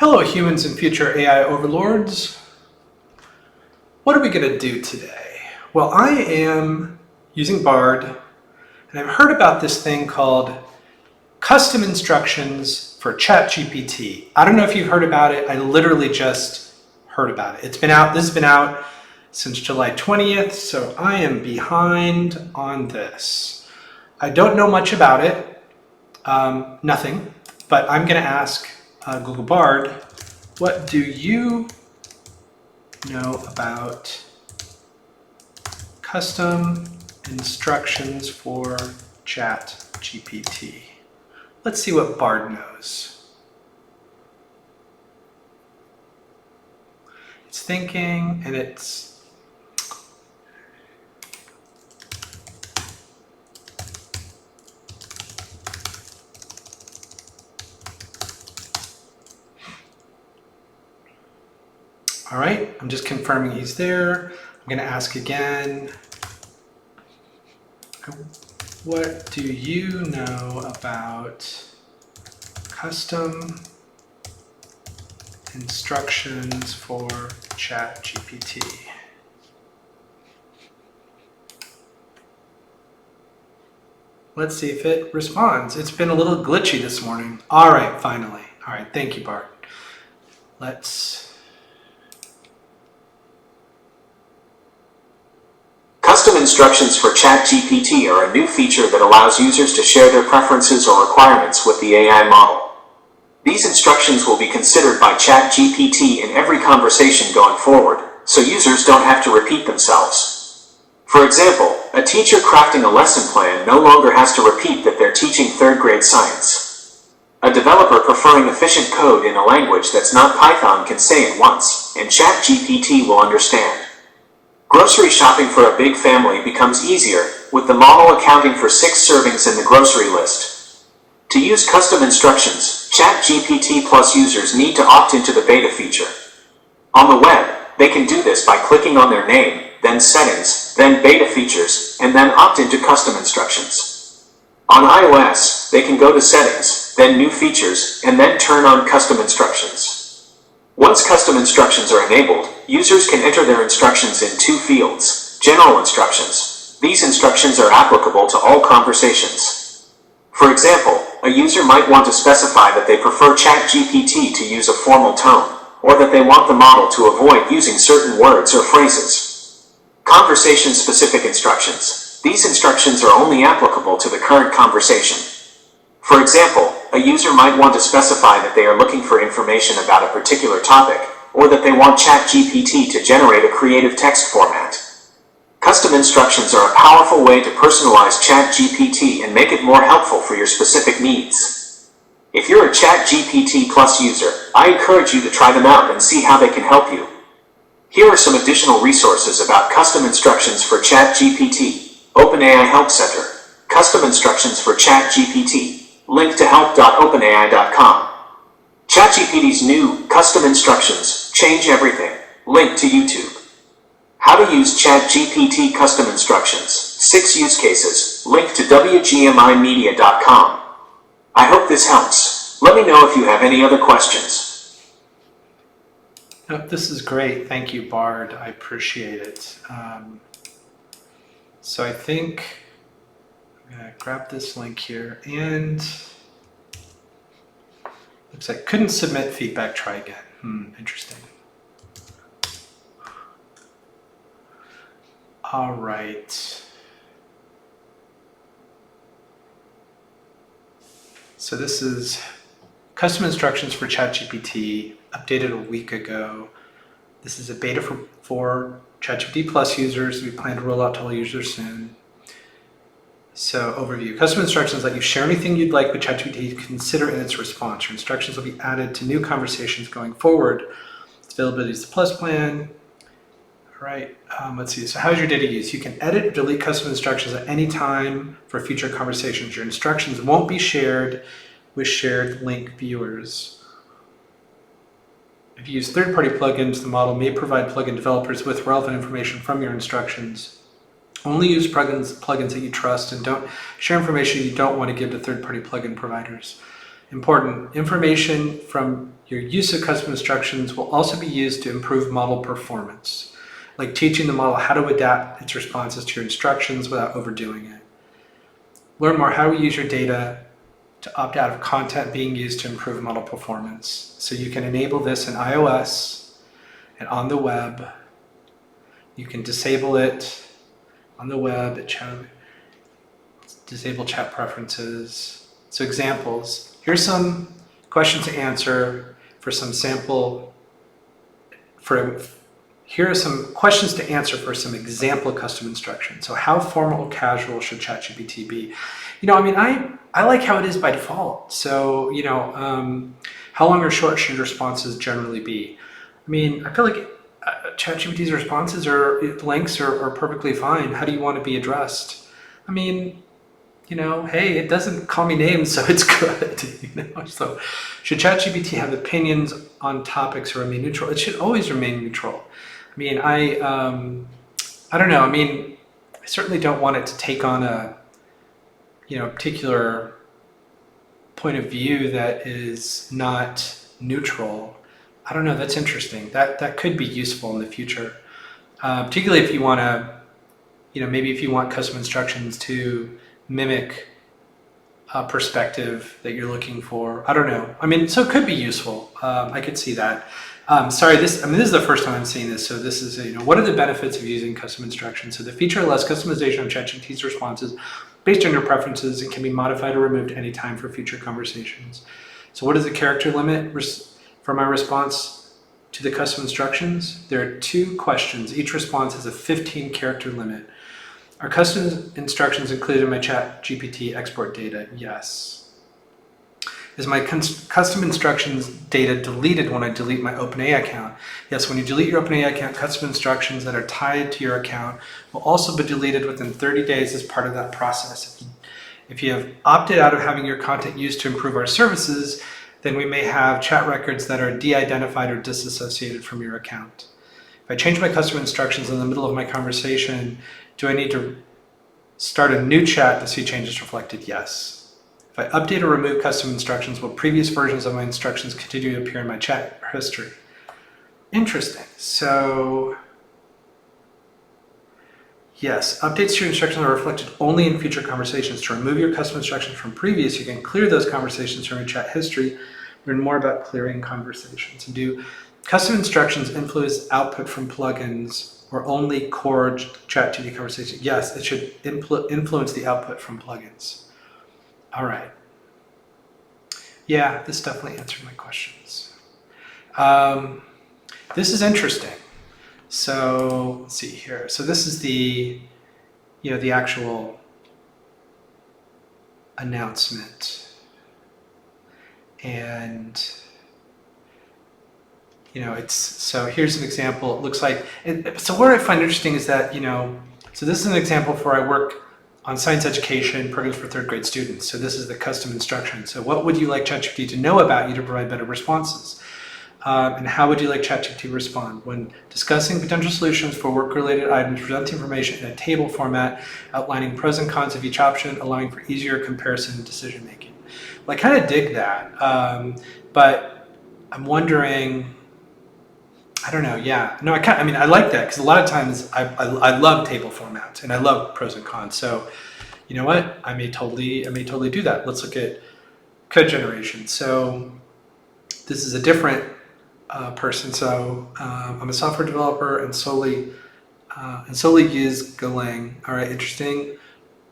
Hello humans and future AI overlords. What are we going to do today? Well, I am using Bard, and I've heard about this thing called custom instructions for ChatGPT. I don't know if you've heard about it. I literally just heard about it. This has been out since July 20th, so I am behind on this. I don't know much about it, nothing, but I'm going to ask Google Bard, what do you know about custom instructions for ChatGPT? Let's see what Bard knows. It's thinking, and it's all right, I'm just confirming he's there. I'm going to ask again. What do you know about custom instructions for ChatGPT? Let's see if it responds. It's been a little glitchy this morning. All right, finally. All right, thank you, Bart. Custom instructions for ChatGPT are a new feature that allows users to share their preferences or requirements with the AI model. These instructions will be considered by ChatGPT in every conversation going forward, so users don't have to repeat themselves. For example, a teacher crafting a lesson plan no longer has to repeat that they're teaching third-grade science. A developer preferring efficient code in a language that's not Python can say it once, and ChatGPT will understand. Grocery shopping for a big family becomes easier, with the model accounting for 6 servings in the grocery list. To use custom instructions, ChatGPT Plus users need to opt into the beta feature. On the web, they can do this by clicking on their name, then Settings, then Beta Features, and then opt into custom instructions. On iOS, they can go to Settings, then New Features, and then turn on custom instructions. Once custom instructions are enabled, users can enter their instructions in 2 fields. General instructions. These instructions are applicable to all conversations. For example, a user might want to specify that they prefer ChatGPT to use a formal tone, or that they want the model to avoid using certain words or phrases. Conversation-specific instructions. These instructions are only applicable to the current conversation. For example, a user might want to specify that they are looking for information about a particular topic, or that they want ChatGPT to generate a creative text format. Custom instructions are a powerful way to personalize ChatGPT and make it more helpful for your specific needs. If you're a ChatGPT Plus user, I encourage you to try them out and see how they can help you. Here are some additional resources about custom instructions for ChatGPT. OpenAI Help Center. Custom instructions for ChatGPT. Link to help.openai.com. ChatGPT's new custom instructions change everything. Link to YouTube. How to use ChatGPT custom instructions. 6 use cases. Link to wgmimedia.com. I hope this helps. Let me know if you have any other questions. This is great. Thank you, Bard. I appreciate it. So I think I'm going to grab this link here, and looks like couldn't submit feedback, try again. Interesting. All right. So this is custom instructions for ChatGPT, updated a week ago. This is a beta for ChatGPT Plus users. We plan to roll out to all users soon. So overview. Custom instructions let you share anything you'd like with ChatGPT to consider in its response. Your instructions will be added to new conversations going forward. Its availability is the Plus plan. All right, let's see. So how's your data used? You can edit or delete custom instructions at any time for future conversations. Your instructions won't be shared with shared link viewers. If you use third-party plugins, the model may provide plugin developers with relevant information from your instructions. Only use plugins that you trust, and don't share information you don't want to give to third-party plugin providers. Important information from Your use of custom instructions will also be used to improve model performance, like teaching the model how to adapt its responses to your instructions without overdoing it. Learn more how we use your data to opt out of content being used to improve model performance. So you can enable this in iOS and on the web. You can disable it on the web, disable chat preferences. So examples, here's some questions to answer for some sample, here are some questions to answer for some example custom instructions. So how formal or casual should ChatGPT be? I like how it is by default. So, how long or short should responses generally be? I feel like ChatGPT's responses or lengths are perfectly fine. How do you want to be addressed? Hey, it doesn't call me names, so it's good. So should ChatGPT have opinions on topics or remain neutral? It should always remain neutral. I don't know. I certainly don't want it to take on a particular point of view that is not neutral. I don't know. That's interesting. That could be useful in the future, particularly if you want to, maybe if you want custom instructions to mimic a perspective that you're looking for. I don't know. So it could be useful. I could see that. Sorry, this is the first time I'm seeing this. So this is, what are the benefits of using custom instructions? So the feature allows customization of ChatGPT's responses based on your preferences and can be modified or removed anytime for future conversations. So what is the character limit for my response to the custom instructions? There are 2 questions. Each response has a 15-character limit. Are custom instructions included in my ChatGPT export data? Yes. Is my custom instructions data deleted when I delete my OpenAI account? Yes, when you delete your OpenAI account, custom instructions that are tied to your account will also be deleted within 30 days as part of that process. If you have opted out of having your content used to improve our services, then we may have chat records that are de-identified or disassociated from your account. If I change my custom instructions in the middle of my conversation, do I need to start a new chat to see changes reflected? Yes. If I update or remove custom instructions, will previous versions of my instructions continue to appear in my chat history? Interesting. So, yes, updates to your instructions are reflected only in future conversations. To remove your custom instructions from previous, you can clear those conversations from your chat history. Learn more about clearing conversations. And do custom instructions influence output from plugins or only core ChatGPT conversations? Yes, it should influence the output from plugins. All right. Yeah, this definitely answered my questions. This is interesting. So let's see here. So this is the actual announcement. And, so here's an example. It looks like, so what I find interesting is that, so this is an example for I work on science education programs for 3rd grade students. So this is the custom instruction. So what would you like ChatGPT to know about you to provide better responses? And how would you like ChatGPT to respond? When discussing potential solutions for work-related items, present the information in a table format, outlining pros and cons of each option, allowing for easier comparison and decision-making. Well, I kind of dig that, but I'm wondering, I don't know. Yeah, no, I like that because a lot of times I love table formats and I love pros and cons. So, you know what? I may totally do that. Let's look at code generation. So, this is a different person. So, I'm a software developer and solely use Golang. All right, interesting.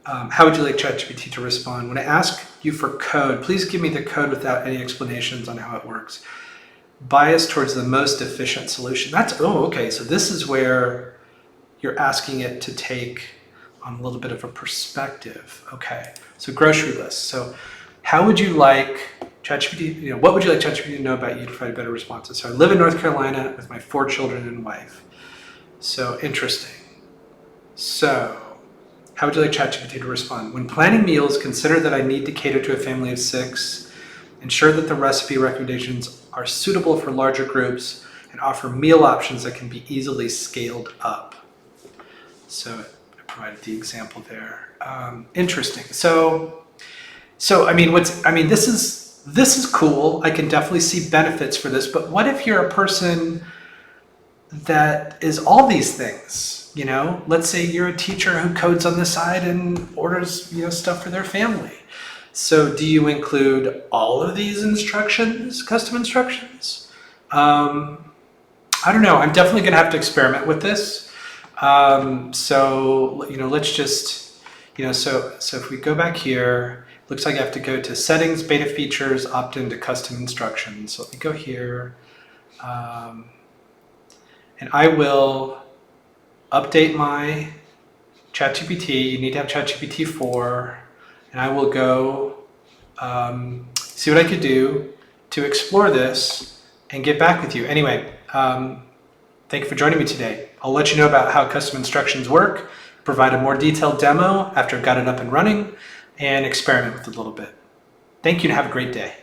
How would you like ChatGPT to respond when I ask you for code? Please give me the code without any explanations on how it works. Bias towards the most efficient solution. Okay. So this is where you're asking it to take on a little bit of a perspective. Okay. So grocery list. So how would you like ChatGPT, what would you like ChatGPT to know about you to provide better responses? So I live in North Carolina with my 4 children and wife. So interesting. So how would you like ChatGPT to respond? When planning meals, consider that I need to cater to a family of 6. Ensure that the recipe recommendations are suitable for larger groups and offer meal options that can be easily scaled up. So I provided the example there. Interesting. So this is this is cool. I can definitely see benefits for this, but what if you're a person that is all these things? You know, let's say you're a teacher who codes on the side and orders, stuff for their family. So do you include all of these instructions, custom instructions? I don't know. I'm definitely going to have to experiment with this. Let's just, so if we go back here, looks like I have to go to settings, beta features, opt into custom instructions. So let me go here. And I will update my ChatGPT. You need to have ChatGPT 4. And I will go see what I could do to explore this and get back with you. Anyway, thank you for joining me today. I'll let you know about how custom instructions work, provide a more detailed demo after I've got it up and running, and experiment with it a little bit. Thank you and have a great day.